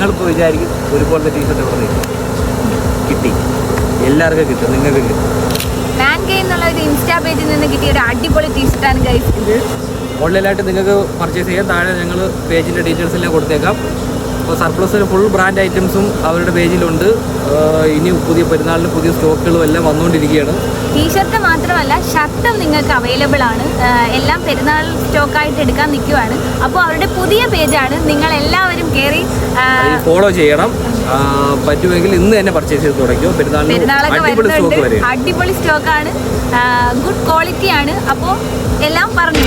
നിങ്ങളിപ്പോൾ വിചാരിക്കും ഒരുപോലത്തെ ടീഷർട്ട് എവിടെ കിട്ടി, എല്ലാവർക്കും കിട്ടും, നിങ്ങൾക്ക് കിട്ടും. മാൻകൈ എന്നുള്ള ഒരു ഇൻസ്റ്റാ പേജിൽ നിന്ന് കിട്ടിയ ഒരു അടിപൊളി ടീഷർട്ടാണ് ഗൈസ് ഇത്. ഓൺലൈനായിട്ട് നിങ്ങൾക്ക് പർച്ചേസ് ചെയ്യാം. താഴെ ഞങ്ങൾ പേജിൻ്റെ ഡീറ്റെയിൽസ് എല്ലാം കൊടുത്തേക്കാം. അപ്പോൾ സർപ്ലസിന് ഫുൾ ബ്രാൻഡ് ഐറ്റംസും അവരുടെ പേജിലുണ്ട്. ഇനി പുതിയ പെരുന്നാളിന് പുതിയ സ്റ്റോക്കുകളും എല്ലാം വന്നുകൊണ്ടിരിക്കുകയാണ്. ടീഷർട്ട് മാത്രമല്ല ഷർട്ടും നിങ്ങൾക്ക് അവൈലബിൾ ആണ്. എല്ലാം പെരുന്നാൾ സ്റ്റോക്കായിട്ട് എടുക്കാൻ നിൽക്കുവാണ്. അപ്പോൾ അവരുടെ പുതിയ പേജാണ്, നിങ്ങൾ എല്ലാവരും കയറി ഫോളോ ചെയ്യണം. പറ്റുമെങ്കിൽ ഇന്ന് തന്നെ പർച്ചേസ് ചെയ്ത് തുടങ്ങിയോ. പെരുന്നാളൊക്കെ വരുന്നുണ്ട്. അടിപൊളി സ്റ്റോക്കാണ്, ഗുഡ് ക്വാളിറ്റിയാണ്. അപ്പോൾ എല്ലാം പറഞ്ഞു.